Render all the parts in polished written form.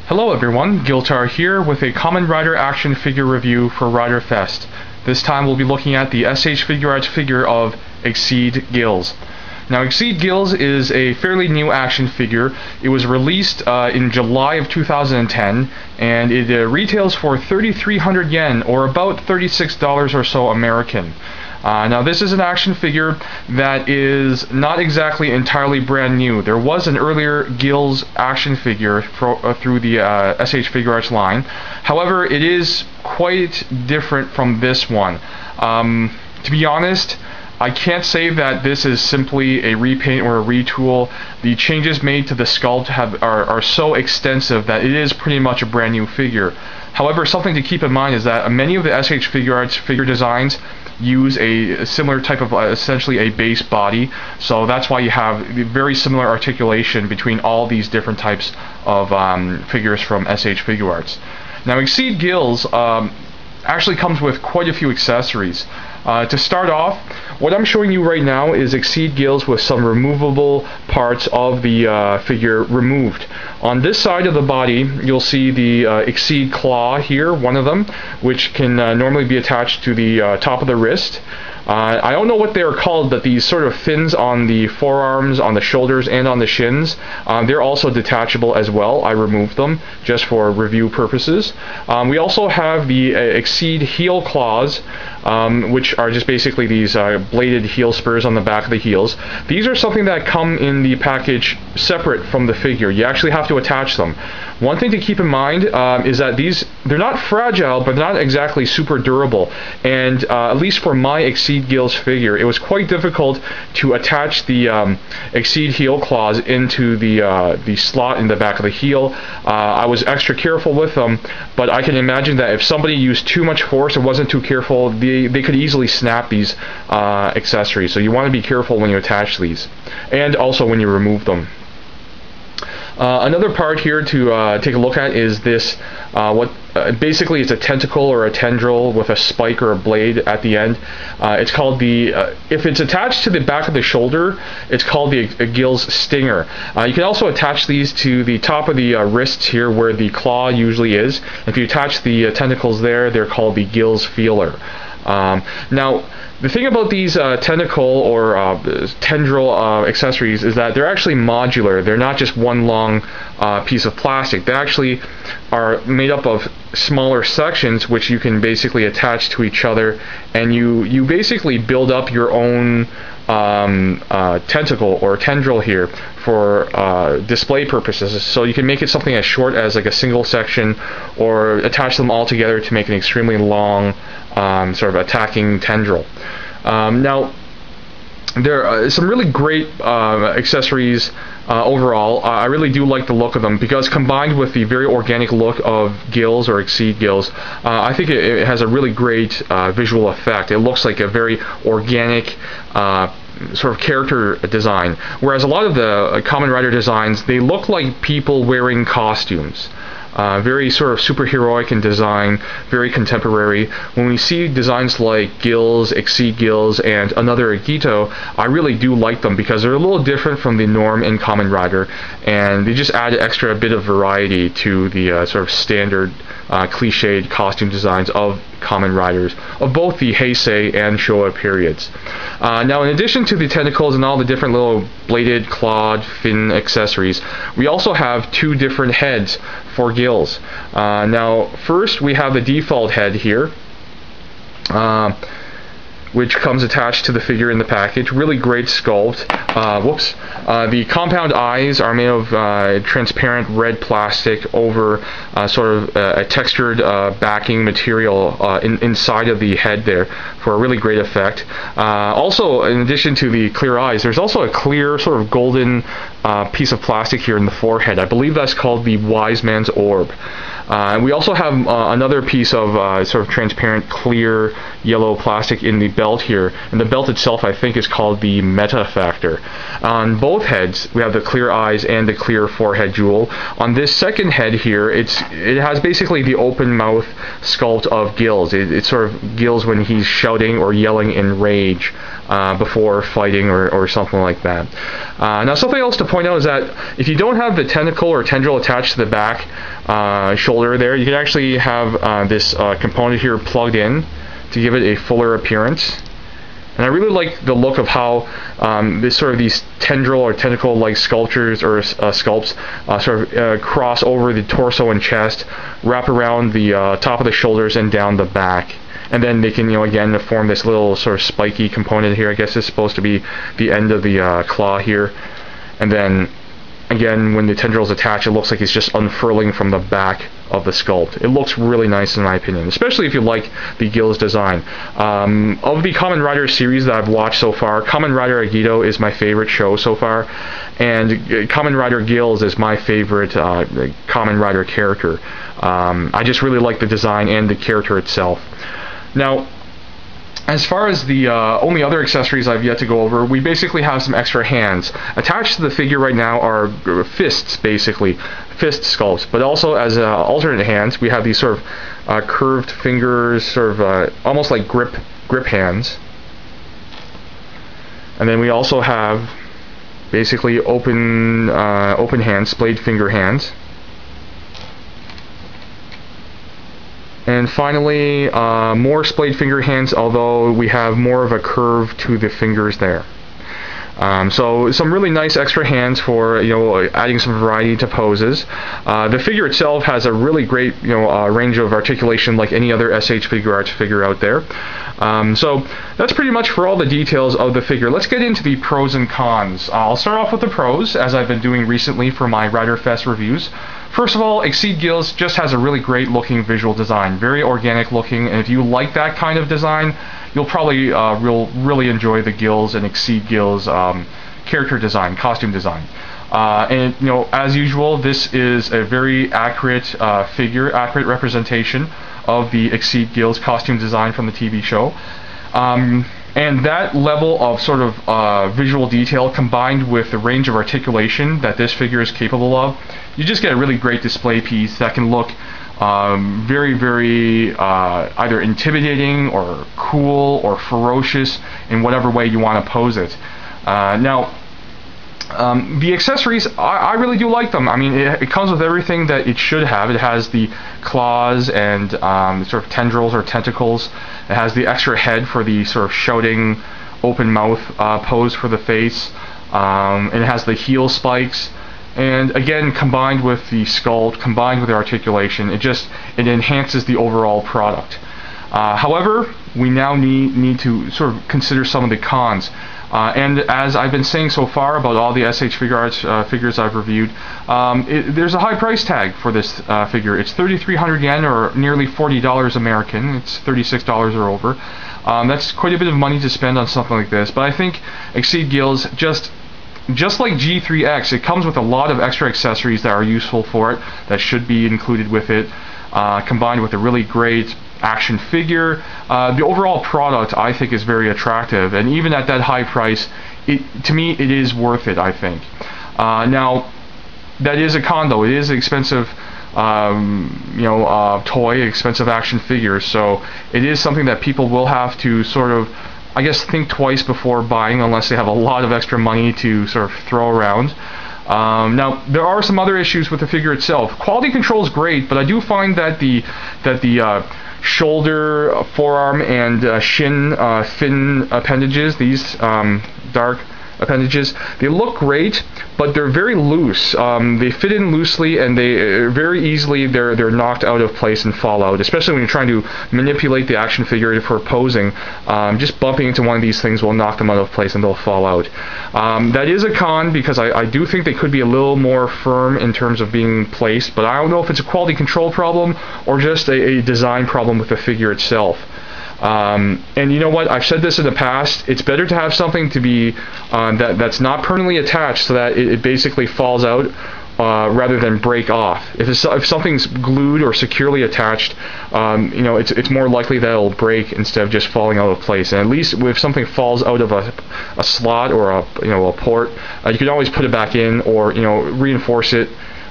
Hello everyone, Giltar here with a Kamen Rider action figure review for Rider Fest. This time we'll be looking at the SH Figuarts figure of Exceed Gills. Now Exceed Gills is a fairly new action figure. It was released in July of 2010 and it retails for 3,300 yen or about $36 or so American. Now this is an action figure that is not exactly entirely brand new. There was an earlier Gills action figure through the SH Figuarts line. However, it is quite different from this one. To be honest, I can't say that this is simply a repaint or a retool. The changes made to the sculpt are so extensive that it is pretty much a brand new figure. However, something to keep in mind is that many of the SH Figuarts figure designs use a similar type of essentially a base body, so that's why you have very similar articulation between all these different types of figures from SH Figuarts. Now Exceed Gills actually comes with quite a few accessories. To start off, what I'm showing you right now is Exceed Gills with some removable parts of the figure removed. On this side of the body, you'll see the Exceed claw here, one of them, which can normally be attached to the top of the wrist. I don't know what they are called, but these sort of fins on the forearms, on the shoulders, and on the shins, they're also detachable as well. I removed them just for review purposes. We also have the Exceed heel claws, which are just basically these bladed heel spurs on the back of the heels. These are something that come in the package separate from the figure. You actually have to attach them. One thing to keep in mind is that they're not fragile, but they're not exactly super durable. And at least for my Exceed Gills figure, it was quite difficult to attach the Exceed heel claws into the slot in the back of the heel. I was extra careful with them, but I can imagine that if somebody used too much force and wasn't too careful, they could easily snap these accessories. So you want to be careful when you attach these, and also when you remove them. Another part here to take a look at is this, basically it's a tentacle or a tendril with a spike or a blade at the end. It's called if it's attached to the back of the shoulder, it's called the Gills stinger. You can also attach these to the top of the wrists here where the claw usually is. If you attach the tentacles there, they're called the Gills feeler. Now, the thing about these tentacle or tendril accessories is that they're actually modular. They're not just one long piece of plastic. They actually are made up of smaller sections which you can basically attach to each other, and you basically build up your own tentacle or tendril here for display purposes. So you can make it something as short as like a single section, or attach them all together to make an extremely long sort of attacking tendril. Now, there are some really great accessories overall. I really do like the look of them, because combined with the very organic look of Gills or Exceed Gills, I think it has a really great visual effect. It looks like a very organic sort of character design, whereas a lot of the Kamen Rider designs, they look like people wearing costumes. Very sort of superheroic in design, very contemporary. When we see designs like Gills, Exceed Gills, and another Agito, I really do like them because they're a little different from the norm in Kamen Rider, and they just add an extra bit of variety to the sort of standard cliched costume designs of Kamen Riders of both the Heisei and Showa periods. Now, in addition to the tentacles and all the different little bladed, clawed, fin accessories, we also have two different heads for Gills. Now, first we have the default head here, which comes attached to the figure in the package. Really great sculpt. The compound eyes are made of transparent red plastic over sort of a textured backing material inside of the head there for a really great effect. Also, in addition to the clear eyes, there's also a clear sort of golden piece of plastic here in the forehead. I believe that's called the Wise Man's Orb. We also have another piece of sort of transparent clear yellow plastic in the belt here, and the belt itself I think is called the Meta Factor. On both heads we have the clear eyes and the clear forehead jewel. On this second head here, it has basically the open mouth sculpt of Gills. It's sort of Gills when he's shouting or yelling in rage. before fighting or something like that. Now, something else to point out is that if you don't have the tentacle or tendril attached to the back shoulder there, you can actually have this component here plugged in to give it a fuller appearance. And I really like the look of how these tendril or tentacle-like sculptures or sculpts cross over the torso and chest, wrap around the top of the shoulders and down the back. And then they can, again, form this little sort of spiky component here. I guess it's supposed to be the end of the claw here. And then, again, when the tendrils attach, it looks like it's just unfurling from the back of the sculpt. It looks really nice in my opinion, especially if you like the Gills design. Of the Kamen Rider series that I've watched so far, Kamen Rider I've is my favorite show so far, and Kamen Rider Gills is my favorite Kamen Rider character. I just really like the design and the character itself. Now, as far as the only other accessories I've yet to go over, we basically have some extra hands. Attached to the figure right now are fists, basically. Fist sculpts. But also as alternate hands, we have these sort of curved fingers, almost like grip hands. And then we also have basically open hands, splayed finger hands. And finally, more splayed finger hands, although we have more of a curve to the fingers there. So some really nice extra hands for adding some variety to poses. The figure itself has a really great range of articulation like any other SH Figuarts figure out there. So that's pretty much for all the details of the figure. Let's get into the pros and cons. I'll start off with the pros, as I've been doing recently for my Rider Fest reviews. First of all, Exceed Gills just has a really great looking visual design, very organic looking, and if you like that kind of design, you'll probably really enjoy the Gills and Exceed Gills character design, costume design. And as usual, this is a very accurate accurate representation of the Exceed Gills costume design from the TV show. And that level of sort of visual detail combined with the range of articulation that this figure is capable of, you just get a really great display piece that can look very either intimidating or cool or ferocious in whatever way you want to pose it. Now, the accessories, I really do like them. I mean, it comes with everything that it should have. It has the claws and sort of tendrils or tentacles. It has the extra head for the sort of shouting, open mouth pose for the face. And it has the heel spikes. And again, combined with the sculpt, combined with the articulation, it enhances the overall product. However, we now need to sort of consider some of the cons. And as I've been saying so far about all the SH Figuarts figures I've reviewed, there's a high price tag for this figure. It's 3,300 yen, or nearly $40 American. It's $36 or over. That's quite a bit of money to spend on something like this, but I think Exceed Gills, just like G3X, it comes with a lot of extra accessories that are useful for it, that should be included with it, combined with a really great action figure. The overall product, I think, is very attractive, and even at that high price, to me, it is worth it, I think. Now, that is a con, though. It is an expensive toy, expensive action figure, so it is something that people will have to sort of, I guess, think twice before buying, unless they have a lot of extra money to sort of throw around. Now, there are some other issues with the figure itself. Quality control is great, but I do find that the shoulder, forearm, and shin fin appendages, these dark appendages, they look great, but they're very loose. They fit in loosely, and they very easily they're knocked out of place and fall out, especially when you're trying to manipulate the action figure for posing. Just bumping into one of these things will knock them out of place and they'll fall out. That is a con, because I do think they could be a little more firm in terms of being placed, but I don't know if it's a quality control problem or just a design problem with the figure itself. And you know what? I've said this in the past. It's better to have something to be that's not permanently attached, so that it basically falls out rather than break off. If something's glued or securely attached, it's more likely that it'll break instead of just falling out of place. And at least if something falls out of a slot or a port, you can always put it back in, or reinforce it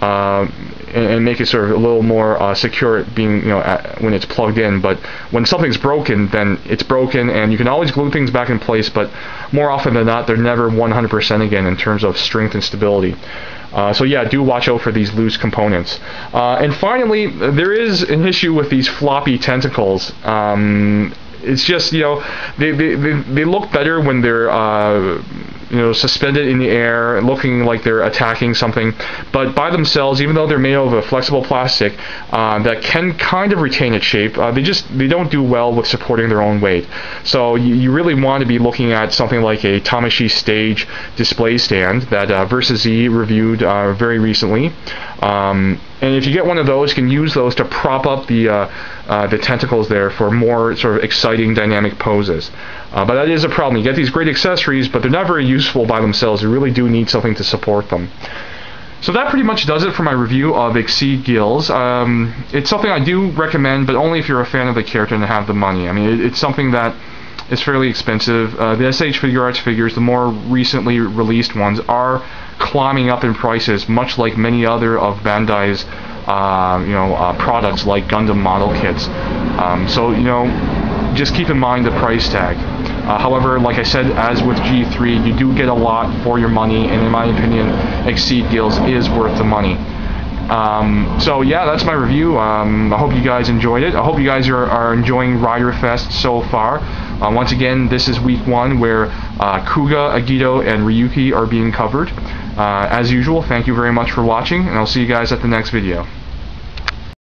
and make it sort of a little more secure, being when it's plugged in. But when something's broken, then it's broken, and you can always glue things back in place. But more often than not, they're never 100% again in terms of strength and stability. So yeah, do watch out for these loose components. And finally, there is an issue with these floppy tentacles. It's just, they look better when they're suspended in the air, looking like they're attacking something. But by themselves, even though they're made out of a flexible plastic that can kind of retain its shape, they don't do well with supporting their own weight. So you really want to be looking at something like a Tamashii Stage display stand that Versus Z reviewed very recently. And if you get one of those, you can use those to prop up the tentacles there for more sort of exciting dynamic poses. But that is a problem. You get these great accessories, but they're not very useful by themselves. You really do need something to support them. So that pretty much does it for my review of Exceed Gills. It's something I do recommend, but only if you're a fan of the character and have the money. I mean, it's something that is fairly expensive. The SH Figuarts figures, the more recently released ones, are climbing up in prices, much like many other of Bandai's products like Gundam model kits. So just keep in mind the price tag. However, like I said, as with G3, you do get a lot for your money, and in my opinion, Exceed Gills is worth the money. So yeah, that's my review. I hope you guys enjoyed it. I hope you guys are enjoying Rider Fest so far. Once again, this is week 1 where Kuga, Agito, and Ryuki are being covered. As usual, thank you very much for watching, and I'll see you guys at the next video.